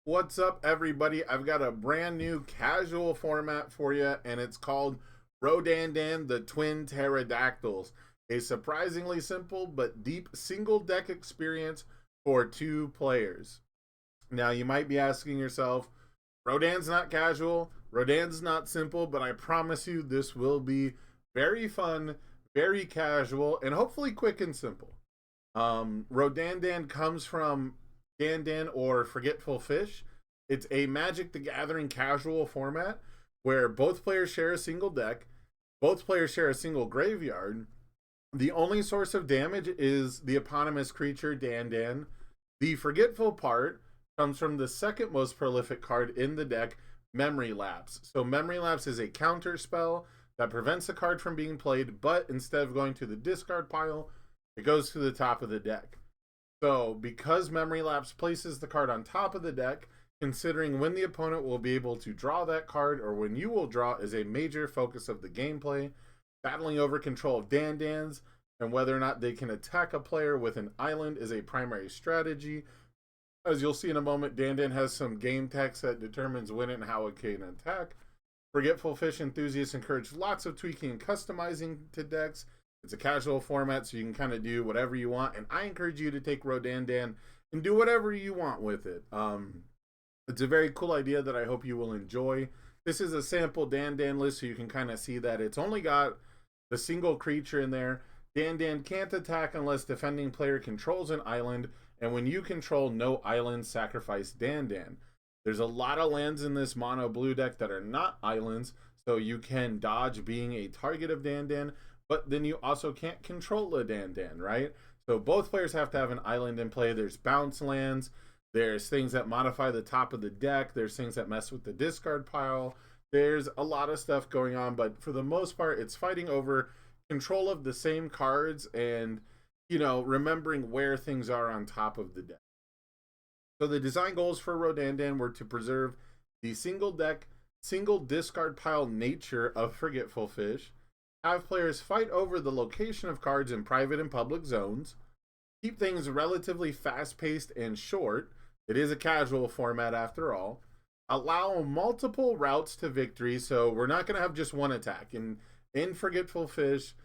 What's up, everybody? I've got a brand new casual format for you, and it's called RODAN the Twin Pterodactyls. A surprisingly simple but deep single deck experience for two players. Now, you might be asking yourself, Rodan's not casual, Rodan's not simple, but I promise you this will be very fun, very casual, and hopefully quick and simple. Rodan comes from Dandan or Forgetful Fish. It's a Magic the Gathering casual format where both players share a single deck, both players share a single graveyard. The only source of damage is the eponymous creature Dandan. The forgetful part comes from the second most prolific card in the deck, Memory Lapse. So Memory Lapse is a counter spell that prevents the card from being played, but instead of going to the discard pile, it goes to the top of the deck. So, because Memory Lapse places the card on top of the deck, considering when the opponent will be able to draw that card or when you will draw is a major focus of the gameplay. Battling over control of Dandans and whether or not they can attack a player with an island is a primary strategy. As you'll see in a moment, Dandan has some game text that determines when and how it can attack. Forgetful Fish enthusiasts encourage lots of tweaking and customizing to decks. It's a casual format, so you can kind of do whatever you want. And I encourage you to take Rodan and do whatever you want with it. It's a very cool idea that I hope you will enjoy. This is a sample Dandan list, so you can kind of see that it's only got the single creature in there. Dandan can't attack unless defending player controls an island, and when you control no islands, sacrifice Dandan. There's a lot of lands in this mono blue deck that are not islands, so you can dodge being a target of Dandan, but then you also can't control a Dandan, right? So both players have to have an island in play. There's bounce lands. There's things that modify the top of the deck. There's things that mess with the discard pile. There's a lot of stuff going on, but for the most part, it's fighting over control of the same cards and, remembering where things are on top of the deck. So the design goals for Rodan were to preserve the single deck, single discard pile nature of Forgetful Fish, have players fight over the location of cards in private and public zones, keep things relatively fast-paced and short. It is a casual format after all. Allow multiple routes to victory, so we're not going to have just one attack. In Forgetful Fish,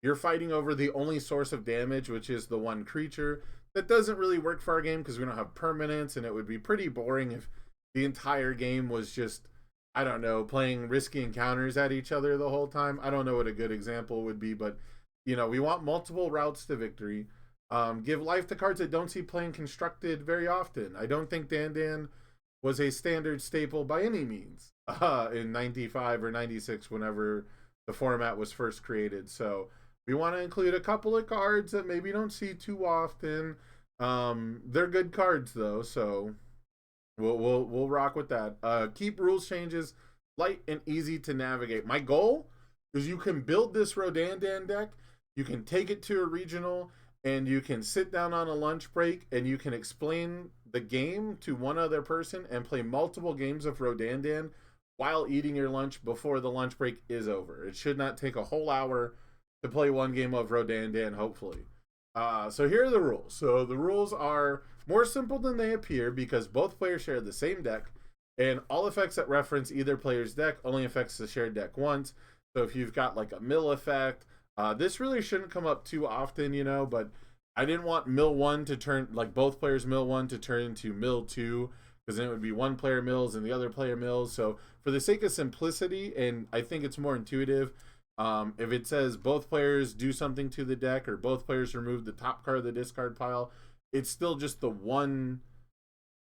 you're fighting over the only source of damage, which is the one creature. That doesn't really work for our game because we don't have permanence, and it would be pretty boring if the entire game was just, I don't know, playing risky encounters at each other the whole time. I don't know what a good example would be, but, we want multiple routes to victory. Give life to cards that don't see playing constructed very often. I don't think Dandan was a standard staple by any means in 95 or 96 whenever the format was first created. So we want to include a couple of cards that maybe don't see too often. They're good cards though, so we'll rock with that. Keep rules changes light and easy to navigate. My goal is you can build this Rodan deck, you can take it to a regional, and you can sit down on a lunch break and you can explain the game to one other person and play multiple games of Rodan while eating your lunch before the lunch break is over. It should not take a whole hour to play one game of Rodan, hopefully. So here are the rules. So the rules are more simple than they appear because both players share the same deck, and all effects that reference either player's deck only affects the shared deck once. So if you've got like a mill effect, this really shouldn't come up too often, but I didn't want mill 1 to turn, like both players mill 1 to turn into mill 2, because then it would be one player mills and the other player mills. So for the sake of simplicity, and I think it's more intuitive, if it says both players do something to the deck or both players remove the top card of the discard pile, it's still just the one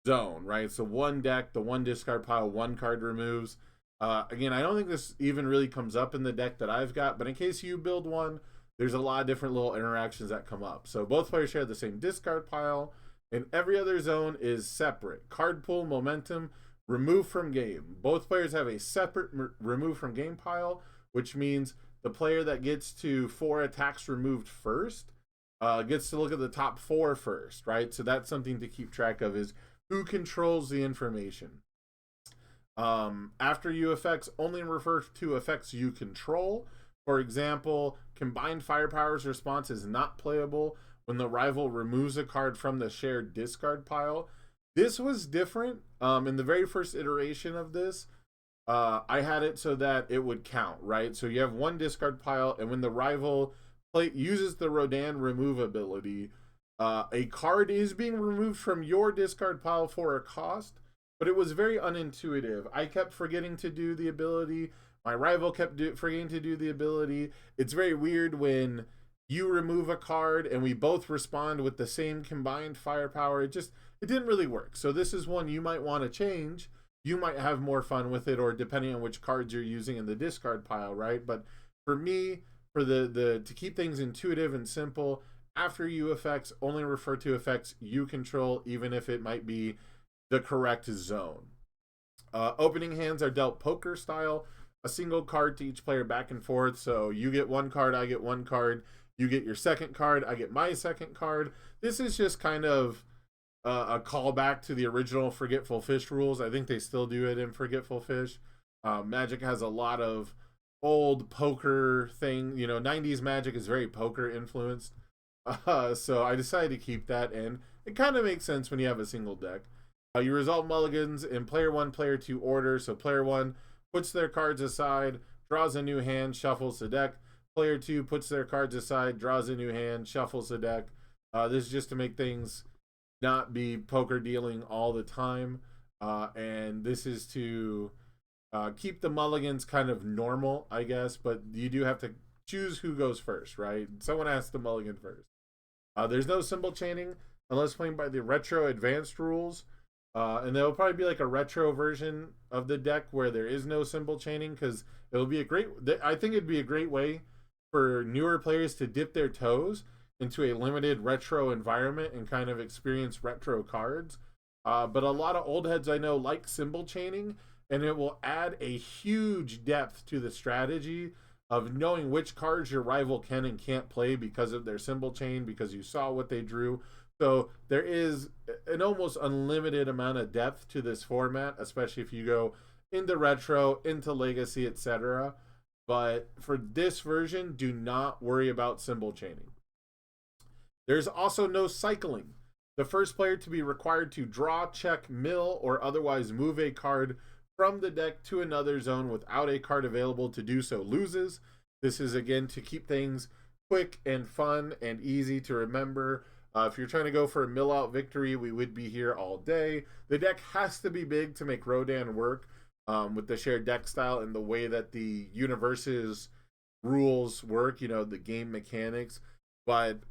zone, right? So one deck, the one discard pile, one card removes. Again, I don't think this even really comes up in the deck that I've got, but in case you build one, there's a lot of different little interactions that come up. So both players share the same discard pile, and every other zone is separate. Card pool, momentum, remove from game. Both players have a separate remove from game pile, which means the player that gets to 4 attacks removed first gets to look at the top 4 first, right? So that's something to keep track of, is who controls the information. After you effects only refer to effects you control. For example, combined firepower's response is not playable when the rival removes a card from the shared discard pile. This was different. In the very first iteration of this, I had it so that it would count, right? So you have one discard pile, and when the rival play uses the Rodan remove ability, a card is being removed from your discard pile for a cost, but it was very unintuitive. I kept forgetting to do the ability. My rival kept forgetting to do the ability. It's very weird when you remove a card and we both respond with the same combined firepower. It didn't really work. So this is one you might want to change. You might have more fun with it, or depending on which cards you're using in the discard pile, right? But for me, for the to keep things intuitive and simple, after you effects, only refer to effects you control, even if it might be the correct zone. Opening hands are dealt poker style, a single card to each player back and forth. So you get one card, I get one card. You get your second card, I get my second card. This is just kind of a callback to the original Forgetful Fish rules. I think they still do it in Forgetful Fish. Magic has a lot of old poker thing. 90s Magic is very poker influenced. So I decided to keep that in. It kind of makes sense when you have a single deck. You resolve mulligans in player 1, player 2 order. So player 1 puts their cards aside, draws a new hand, shuffles the deck. Player 2 puts their cards aside, draws a new hand, shuffles the deck. This is just to make things not be poker dealing all the time. And this is to keep the mulligans kind of normal, I guess. But you do have to choose who goes first, right? Someone has to mulligan first. There's no symbol chaining unless playing by the retro advanced rules. And there will probably be like a retro version of the deck where there is no symbol chaining, because it'll be I think it'd be a great way for newer players to dip their toes into a limited retro environment and kind of experience retro cards. But a lot of old heads I know like symbol chaining, and it will add a huge depth to the strategy of knowing which cards your rival can and can't play because of their symbol chain, because you saw what they drew. So there is an almost unlimited amount of depth to this format, especially if you go into retro, into legacy, etc. But for this version, do not worry about symbol chaining. There's also no cycling. The first player to be required to draw, check, mill, or otherwise move a card from the deck to another zone without a card available to do so loses. This is again to keep things quick and fun and easy to remember. If you're trying to go for a mill out victory, we would be here all day. The deck has to be big to make Rodan work with the shared deck style and the way that the universe's rules work, the game mechanics. But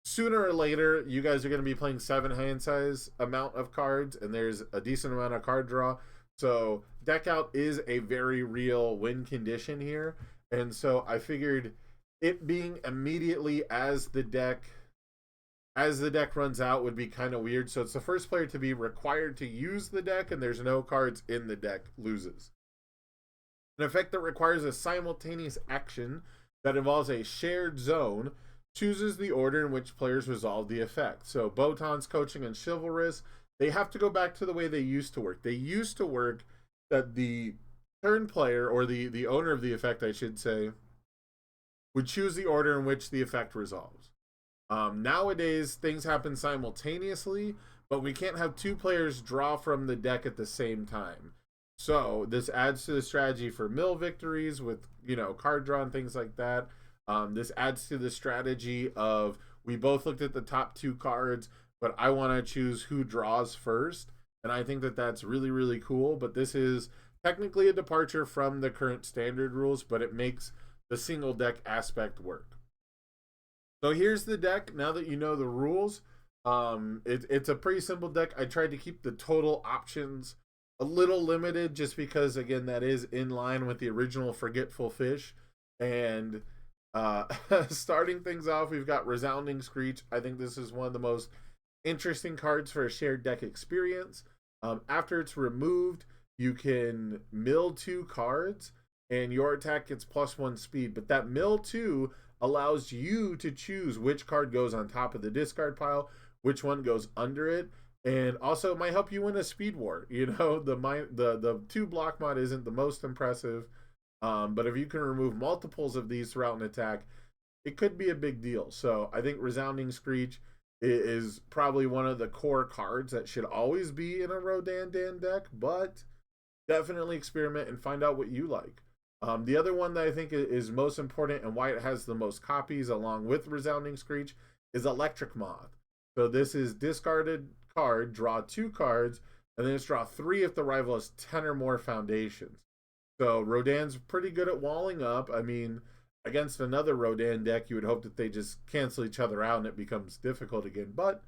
sooner or later, you guys are going to be playing 7 hand size amount of cards, and there's a decent amount of card draw. So deck out is a very real win condition here. And so I figured it being immediately as the deck runs out would be kind of weird. So it's the first player to be required to use the deck, and there's no cards in the deck loses. An effect that requires a simultaneous action that involves a shared zone chooses the order in which players resolve the effect. So Botan's, Coaching, and Chivalrous, they have to go back to the way they used to work. They used to work that the turn player, or the owner of the effect, I should say, would choose the order in which the effect resolves. Nowadays, things happen simultaneously, but we can't have 2 players draw from the deck at the same time. So this adds to the strategy for mill victories with, card draw and things like that. This adds to the strategy of we both looked at the top 2 cards, but I want to choose who draws first. And I think that that's really, really cool. But this is technically a departure from the current standard rules, but it makes the single deck aspect work. So here's the deck. Now that you know the rules, it's a pretty simple deck. I tried to keep the total options a little limited just because, again, that is in line with the original Forgetful Fish. And starting things off, we've got Resounding Screech. I think this is one of the most interesting cards for a shared deck experience. After it's removed, you can mill 2 cards, and your attack gets +1 speed. But that mill 2 allows you to choose which card goes on top of the discard pile, which one goes under it, and also it might help you win a speed war. The 2 block mod isn't the most impressive, but if you can remove multiples of these throughout an attack, it could be a big deal. So I think Resounding Screech is probably one of the core cards that should always be in a Rodan deck, but definitely experiment and find out what you like. The other one that I think is most important and why it has the most copies along with Resounding Screech is Electric Moth. So this is discarded card, draw 2 cards, and then it's draw 3 if the rival has 10 or more foundations. So Rodan's pretty good at walling up. I mean, against another Rodan deck, you would hope that they just cancel each other out and it becomes difficult again. But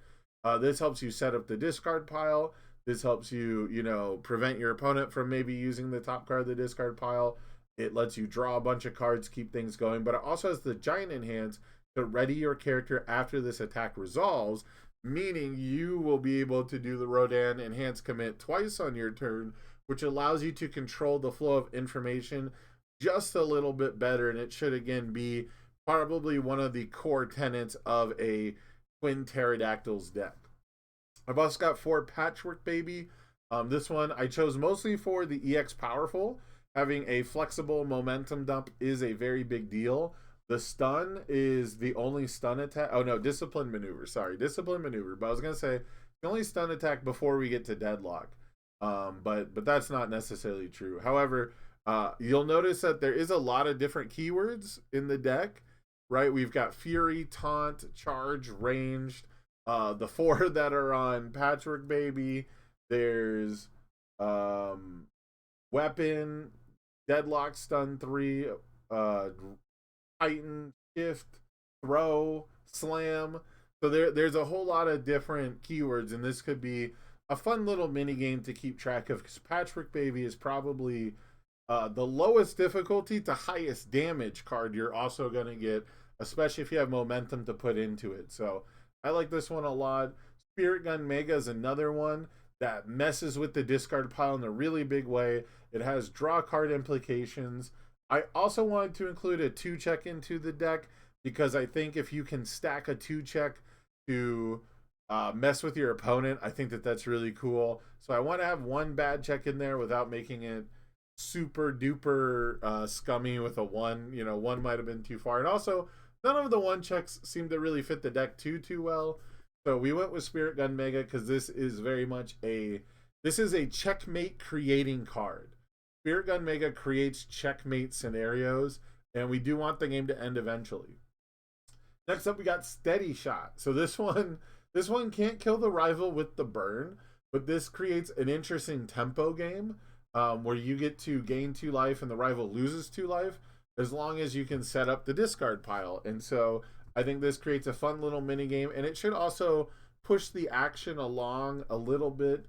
this helps you set up the discard pile. This helps you, prevent your opponent from maybe using the top card of the discard pile. It lets you draw a bunch of cards, keep things going. But it also has the Giant Enhance to ready your character after this attack resolves, meaning you will be able to do the Rodan Enhance commit twice on your turn, which allows you to control the flow of information just a little bit better. And it should, again, be probably one of the core tenets of a Twin Pterodactyls deck. I've also got 4 Patchwork Baby. This one I chose mostly for the EX Powerful. Having a flexible momentum dump is a very big deal. The stun is the only stun attack. Oh no, Discipline Maneuver. Sorry, Discipline Maneuver. But I was going to say the only stun attack before we get to Deadlock. But that's not necessarily true. However, you'll notice that there is a lot of different keywords in the deck, right? We've got Fury, Taunt, Charge, Ranged. The 4 that are on Patchwork Baby. There's Weapon, Deadlock, Stun 3, Titan, Shift, Throw, Slam. So there's a whole lot of different keywords, and this could be a fun little mini game to keep track of, because Patchwork Baby is probably the lowest difficulty to highest damage card you're also going to get, especially if you have momentum to put into it. So I like this one a lot. Spirit Gun Mega is another one that messes with the discard pile in a really big way. It has draw card implications. I also wanted to include a 2-check into the deck, because I think if you can stack a 2-check to mess with your opponent, I think that that's really cool. So I want to have 1 bad check in there without making it super duper scummy with a 1. 1 might have been too far. And also, none of the 1 checks seem to really fit the deck too well. So we went with Spirit Gun Mega because this is very much a checkmate creating card. Spirit Gun Mega creates checkmate scenarios, and we do want the game to end eventually. Next up, we got Steady Shot. So this one can't kill the rival with the burn, but this creates an interesting tempo game where you get to gain 2 life and the rival loses 2 life, as long as you can set up the discard pile. And so I think this creates a fun little mini game, and it should also push the action along a little bit.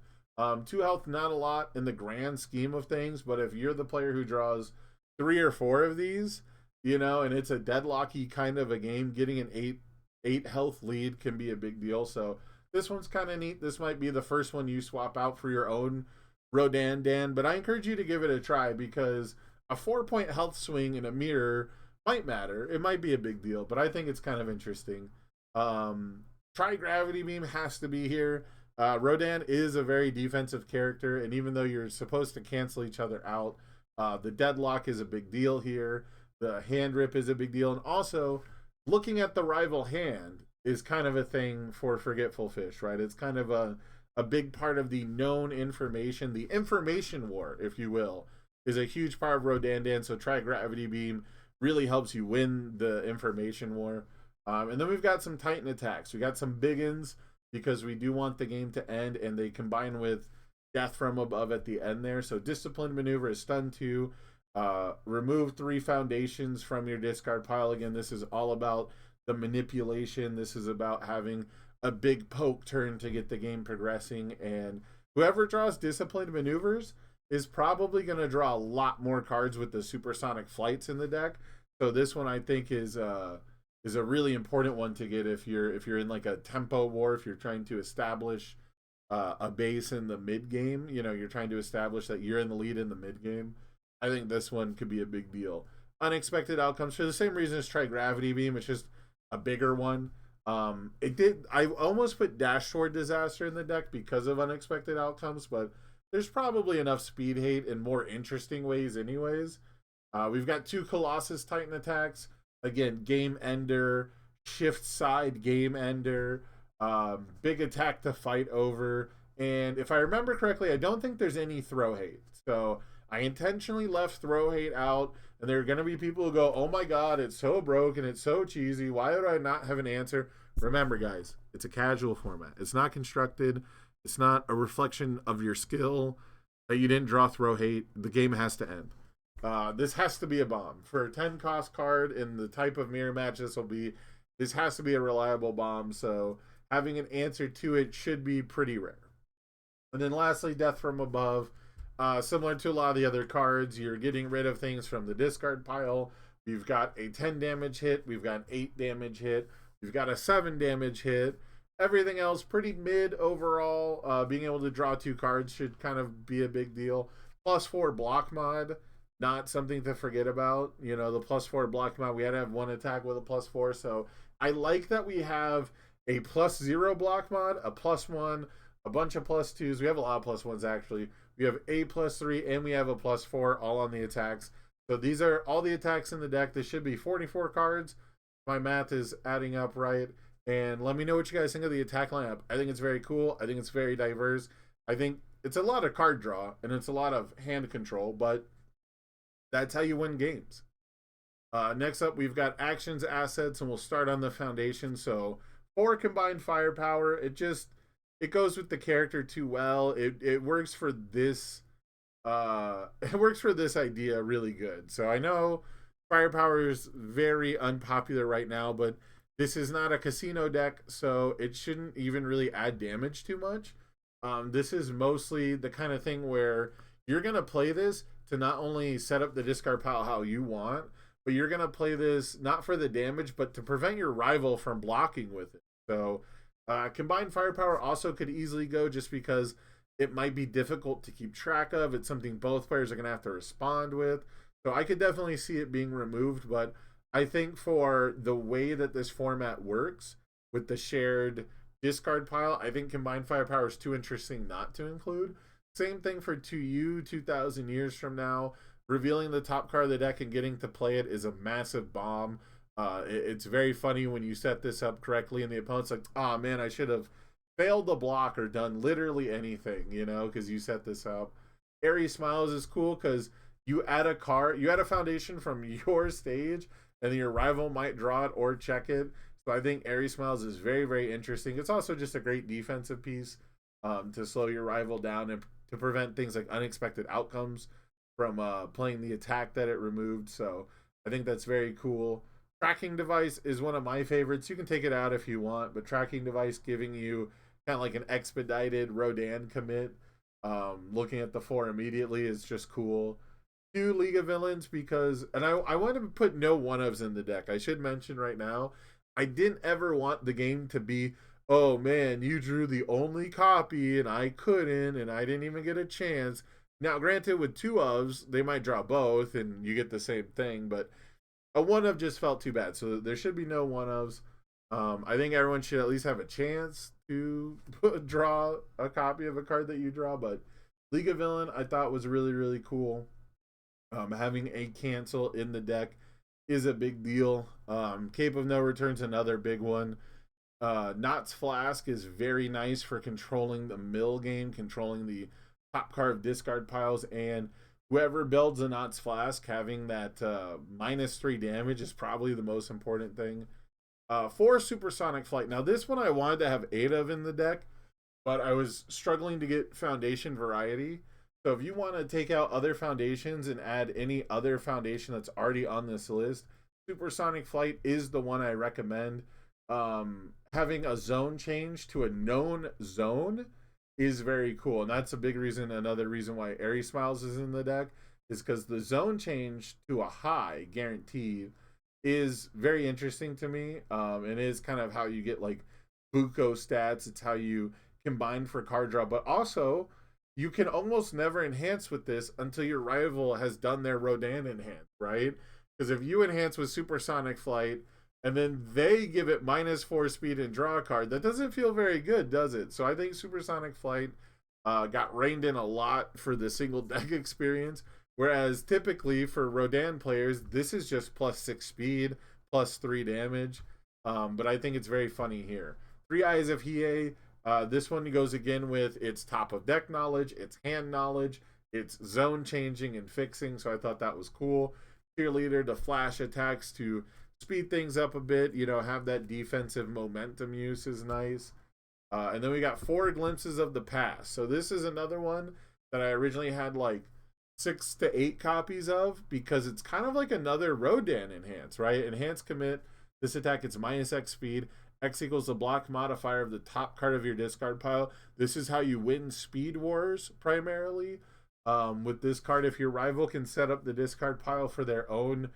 2 health, not a lot in the grand scheme of things, but if you're the player who draws 3 or 4 of these, and it's a deadlocky kind of a game, getting an 8 health lead can be a big deal. So this one's kind of neat. This might be the first one you swap out for your own Rodan Dan, but I encourage you to give it a try, because a 4-point health swing in a mirror might matter. It might be a big deal, but I think it's kind of interesting. Tri-Gravity Beam has to be here. Rodan is a very defensive character, and even though you're supposed to cancel each other out, the deadlock is a big deal here. The hand rip is a big deal, and also looking at the rival hand is kind of a thing for Forgetful Fish, right? It's kind of a big part of the known information. The information war, if you will, is a huge part of Rodan. So Tri-Gravity Beam really helps you win the information war. And then we've got some Titan attacks. We got some big uns, because we do want the game to end, and they combine with Death from Above at the end there. So Discipline Maneuver is stun 2. Remove 3 foundations from your discard pile. Again, this is all about the manipulation. This is about having a big poke turn to get the game progressing, and whoever draws Disciplined Maneuvers is probably going to draw a lot more cards with the supersonic flights in the deck. So this one, I think, is a really important one to get if you're in like a tempo war, if you're trying to establish a base in the mid game. You're trying to establish that you're in the lead in the mid game. I think this one could be a big deal. Unexpected Outcomes, for the same reason as Tri-Gravity Beam. It's just a bigger one. I almost put Dash Toward Disaster in the deck because of Unexpected Outcomes, but there's probably enough speed hate in more interesting ways anyways. We've got 2 Colossus Titan attacks. Again, Game Ender, Shift Side Game Ender. big attack to fight over. And if I remember correctly, I don't think there's any throw hate. So I intentionally left throw hate out. And there are going to be people who go, oh my God, it's so broken. It's so cheesy. Why would I not have an answer? Remember, guys, it's a casual format. It's not constructed. It's not a reflection of your skill that you didn't draw throw hate. The game has to end. This has to be a bomb. For a 10 cost card in the type of mirror match this will be, this has to be a reliable bomb. So having an answer to it should be pretty rare. And then lastly, Death from Above. Similar to a lot of the other cards, you're getting rid of things from the discard pile. We've got a 10 damage hit. We've got an 8 damage hit. We've got a 7 damage hit. Everything else pretty mid overall. Being able to draw 2 cards should kind of be a big deal. +4 block mod, not something to forget about. You know, the +4 block mod, we had to have 1 attack with a +4. So I like that we have a +0 block mod, a +1, a bunch of +2s. We have a lot of +1s actually. We have a +3 and we have a +4 all on the attacks. So these are all the attacks in the deck. This should be 44 cards. My math is adding up right. And let me know what you guys think of the attack lineup. I think it's very cool. I think it's very diverse. I think it's a lot of card draw and it's a lot of hand control, but that's how you win games. Next up, we've got actions, assets, and we'll start on the foundation. So 4 combined firepower. It goes with the character too well. It works for this it works for this idea really good. So I know firepower is very unpopular right now, but this is not a casino deck, so it shouldn't even really add damage too much. This is mostly the kind of thing where you're gonna play this to not only set up the discard pile how you want, but you're gonna play this not for the damage, but to prevent your rival from blocking with it. So combined firepower also could easily go just because it might be difficult to keep track of. It's something both players are going to have to respond with. So I could definitely see it being removed, but I think for the way that this format works with the shared discard pile, I think combined firepower is too interesting not to include. Same thing for 2U 2,000 years from now. Revealing the top card of the deck and getting to play it is a massive bomb. It's very funny when you set this up correctly and the opponent's like, oh man, I should have failed the block or done literally anything, you know, because you set this up. Airy Smiles is cool because you add a card, you add a foundation from your stage, and then your rival might draw it or check it. So I think Airy Smiles is very, very interesting. It's also just a great defensive piece to slow your rival down and to prevent things like unexpected outcomes from playing the attack that it removed. So I think that's very cool. Tracking device is one of my favorites. You can take it out if you want, but tracking device giving you kind of like an expedited Rodan commit. Looking at the 4 immediately is just cool. 2 League of Villains because, and I want to put no one-ofs in the deck. I should mention right now, I didn't ever want the game to be, oh man, you drew the only copy and I couldn't and I didn't even get a chance. Now, granted, with 2 ofs, they might draw both and you get the same thing, but a 1-of just felt too bad. So there should be no 1-ofs. I think everyone should at least have a chance to draw a copy of a card that you draw, but League of Villain I thought was really, really cool. Having a cancel in the deck is a big deal. Cape of No Return's another big one. Knott's Flask is very nice for controlling the mill game, controlling the top card of discard piles, and whoever builds a Knott's Flask having that -3 damage is probably the most important thing. 4 Supersonic Flight. Now this one I wanted to have 8 of in the deck, but I was struggling to get foundation variety. So if you want to take out other foundations and add any other foundation that's already on this list, Supersonic Flight is the one I recommend. Having a zone change to a known zone is very cool, and that's a big reason. Another reason why Airy Smiles is in the deck is because the zone change to a high guaranteed is very interesting to me. It is kind of how you get like Buko stats. It's how you combine for card draw, but also you can almost never enhance with this until your rival has done their Rodan enhance, right? Because if you enhance with Supersonic Flight and then they give it -4 speed and draw a card, that doesn't feel very good, does it? So I think Supersonic Flight got reined in a lot for the single deck experience, whereas typically for Rodan players, this is just +6 speed, +3 damage. But I think it's very funny here. Three Eyes of Hiei. This one goes again with its top of deck knowledge, its hand knowledge, its zone changing and fixing. So I thought that was cool. Cheerleader to flash attacks to speed things up a bit. You know, have that defensive momentum use is nice. And then we got Four Glimpses of the Past. So this is another one that I originally had like 6 to 8 copies of because it's kind of like another Rodan enhance, right? Enhance commit. This attack gets minus X speed. X equals the block modifier of the top card of your discard pile. This is how you win speed wars primarily. With this card, if your rival can set up the discard pile for their own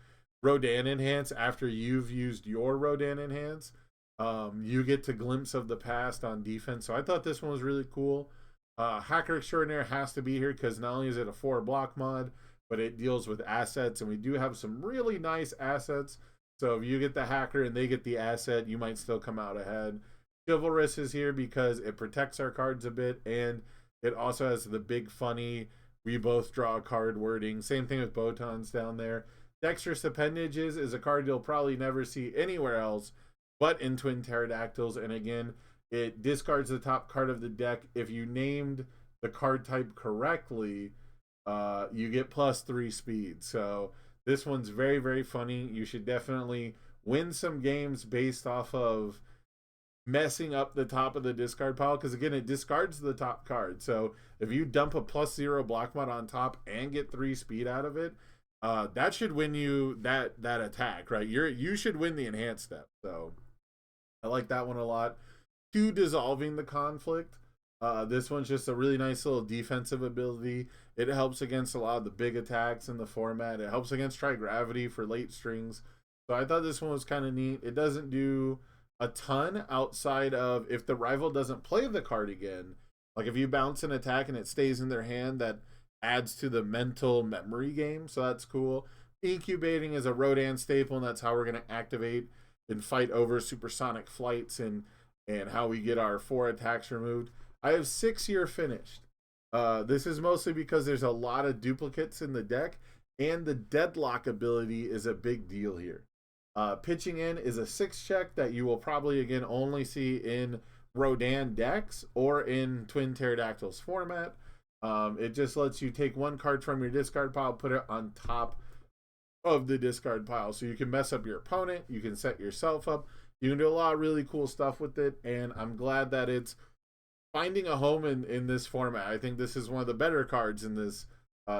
Rodan enhance after you've used your Rodan enhance, you get to Glimpse of the Past on defense. So I thought this one was really cool. Hacker Extraordinaire has to be here because not only is it a 4 block mod, but it deals with assets, and we do have some really nice assets. So if you get the hacker and they get the asset, you might still come out ahead. Chivalrous is here because it protects our cards a bit, and it also has the big funny we both draw a card wording. Same thing with Botons down there. Dexterous Appendages is a card you'll probably never see anywhere else but in Twin Pterodactyls, and again, it discards the top card of the deck. If you named the card type correctly, you get +3 speed. So this one's very, very funny. You should definitely win some games based off of messing up the top of the discard pile, because again, it discards the top card. So if you dump a +0 block mod on top and get 3 speed out of it, that should win you that attack, right? You should win the enhanced step. So I like that one a lot. 2, Dissolving the Conflict. This one's just a really nice little defensive ability. It helps against a lot of the big attacks in the format. It helps against Tri-Gravity for late strings. So I thought this one was kind of neat. It doesn't do a ton outside of if the rival doesn't play the card again. Like if you bounce an attack and it stays in their hand, that adds to the mental memory game. So that's cool. Incubating is a Rodan staple, and that's how we're going to activate and fight over supersonic flights and how we get our 4 attacks removed. I have 6 here finished. This is mostly because there's a lot of duplicates in the deck, and the Deadlock ability is a big deal here. Pitching In is a 6 check that you will probably, again, only see in Rodan decks or in Twin Pterodactyls format. It just lets you take 1 card from your discard pile, put it on top of the discard pile. So you can mess up your opponent, you can set yourself up, you can do a lot of really cool stuff with it, and I'm glad that it's finding a home in this format. I think this is one of the better cards in this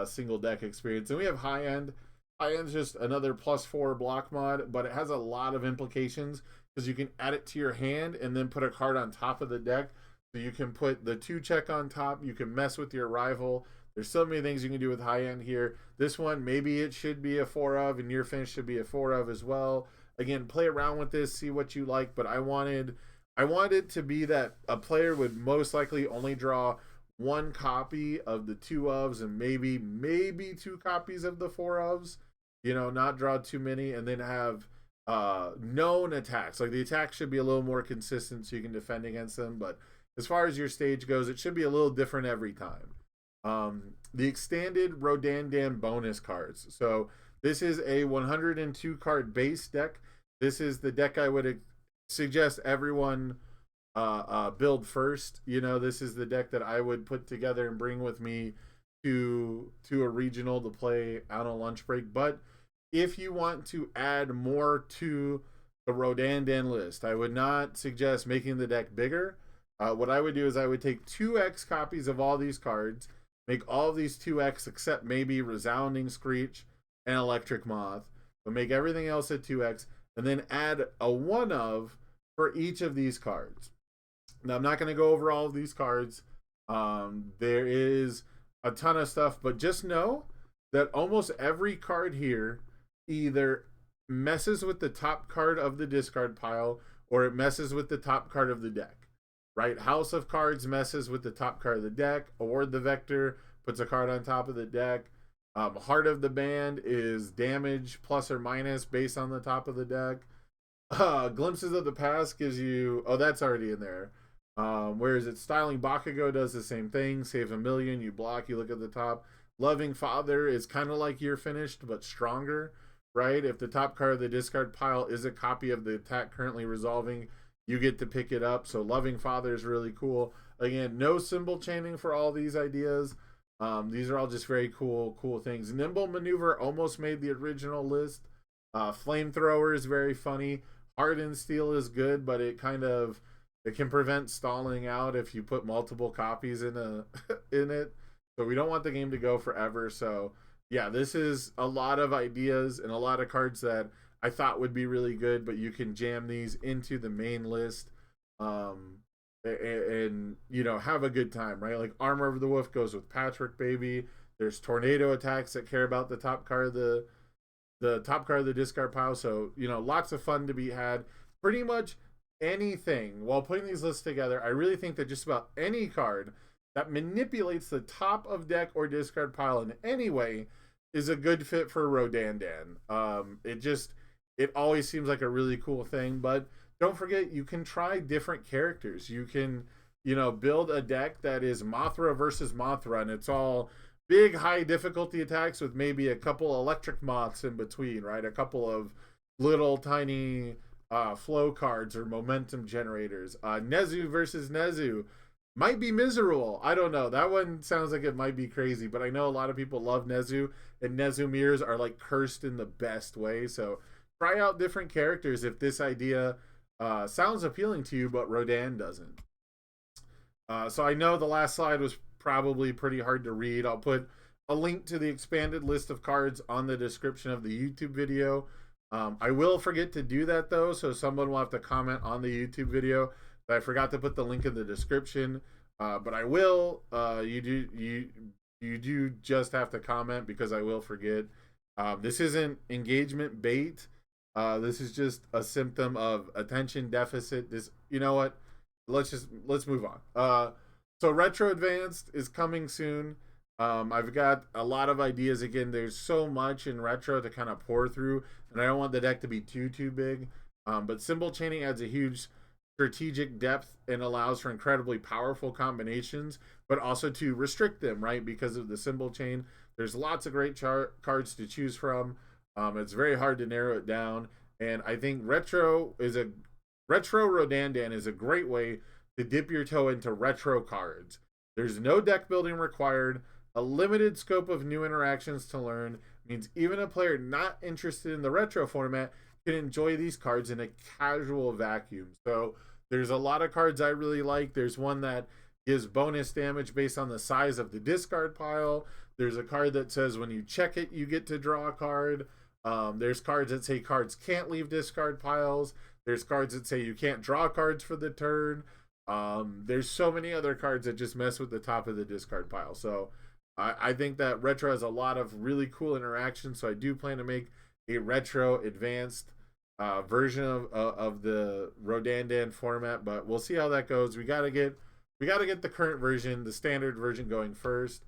single deck experience. And we have High End. High End's just another +4 block mod, but it has a lot of implications because you can add it to your hand and then put a card on top of the deck. So you can put the 2 check on top, you can mess with your rival. There's so many things you can do with High End here. This one, maybe it should be a 4 of, and your finish should be a 4 of as well. Again, play around with this, see what you like, but I wanted it to be that a player would most likely only draw 1 copy of the 2 ofs and maybe 2 copies of the 4 ofs, you know, not draw too many, and then have known attacks. Like the attacks should be a little more consistent so you can defend against them, but as far as your stage goes, it should be a little different every time. The extended Rodan bonus cards. So this is a 102 card base deck. This is the deck I would suggest everyone build first. You know, this is the deck that I would put together and bring with me to a regional to play out on lunch break. But if you want to add more to the Randan list, I would not suggest making the deck bigger. What I would do is I would take 2x copies of all these cards, make all of these 2x except maybe Resounding Screech and Electric Moth, but make everything else at 2x, and then add a 1 of for each of these cards. Now, I'm not going to go over all of these cards. There is a ton of stuff, but just know that almost every card here either messes with the top card of the discard pile or it messes with the top card of the deck. Right? House of Cards messes with the top card of the deck. Award the Vector puts a card on top of the deck. Heart of the Band is damage plus or minus based on the top of the deck. Glimpses of the Past gives you... Oh, that's already in there. Whereas it's Styling Bakugo does the same thing. Saves a million. You block. You look at the top. Loving Father is kind of like you're finished, but stronger. Right? If the top card of the discard pile is a copy of the attack currently resolving, you get to pick it up. So Loving Father is really cool. Again, no symbol chaining for all these ideas. These are all just very cool things. Nimble Maneuver almost made the original list. Flamethrower is very funny. Hardened Steel is good, but it can prevent stalling out if you put multiple copies in in it. So we don't want the game to go forever. So yeah, this is a lot of ideas and a lot of cards that I thought would be really good, but you can jam these into the main list. And you know, have a good time, right? Like Armor of the Wolf goes with Patrick Baby. There's tornado attacks that care about the top card of the top card of the discard pile. So, you know, lots of fun to be had. Pretty much anything while putting these lists together. I really think that just about any card that manipulates the top of deck or discard pile in any way is a good fit for Rodandan. It always seems like a really cool thing, but don't forget, you can try different characters. You can, you know, build a deck that is Mothra versus Mothra, and it's all big, high difficulty attacks with maybe a couple electric moths in between, right? A couple of little tiny flow cards or momentum generators. Nezu versus Nezu might be miserable. I don't know. That one sounds like it might be crazy, but I know a lot of people love Nezu, and Nezu mirrors are like cursed in the best way. So try out different characters if this idea sounds appealing to you, but Rodan doesn't. So I know the last slide was probably pretty hard to read. I'll put a link to the expanded list of cards on the description of the YouTube video. I will forget to do that though, so someone will have to comment on the YouTube video that I forgot to put the link in the description. But I will. You do just have to comment because I will forget. This isn't engagement bait. This is just a symptom of attention deficit. You know what? Let's move on. So Retro Advanced is coming soon. I've got a lot of ideas. Again, there's so much in Retro to kind of pour through, and I don't want the deck to be too big. But symbol chaining adds a huge strategic depth and allows for incredibly powerful combinations, but also to restrict them, right? Because of the symbol chain, there's lots of great cards to choose from. It's very hard to narrow it down, and I think Retro Rodandan is a great way to dip your toe into retro cards. There's no deck building required. A limited scope of new interactions to learn means even a player not interested in the retro format can enjoy these cards in a casual vacuum. So there's a lot of cards I really like. There's one that gives bonus damage based on the size of the discard pile. There's a card that says when you check it, you get to draw a card. There's cards that say cards can't leave discard piles. There's cards that say you can't draw cards for the turn. There's so many other cards that just mess with the top of the discard pile. So I think that Retro has a lot of really cool interactions. So I do plan to make a Retro Advanced version of the Rodandan format, but we'll see how that goes. We gotta get the current version, the standard version, going first.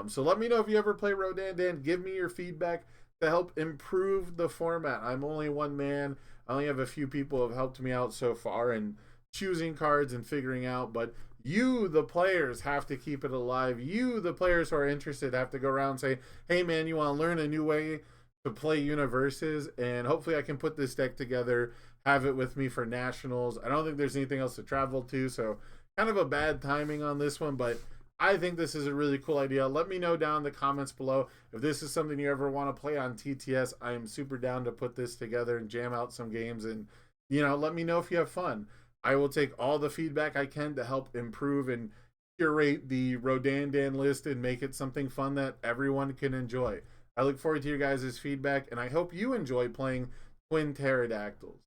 So let me know if you ever play Rodandan. Give me your feedback to help improve the format. I'm only one man. I only have a few people who have helped me out so far in choosing cards and figuring out, but you, the players, have to keep it alive. You, the players who are interested, have to go around and say, hey man, you want to learn a new way to play universes? And hopefully I can put this deck together, have it with me for nationals. I don't think there's anything else to travel to, so kind of a bad timing on this one, but I think this is a really cool idea. Let me know down in the comments below if this is something you ever want to play on TTS. I am super down to put this together and jam out some games, and let me know if you have fun. I will take all the feedback I can to help improve and curate the Rodandan list and make it something fun that everyone can enjoy. I look forward to your guys' feedback, and I hope you enjoy playing Twin Pterodactyls.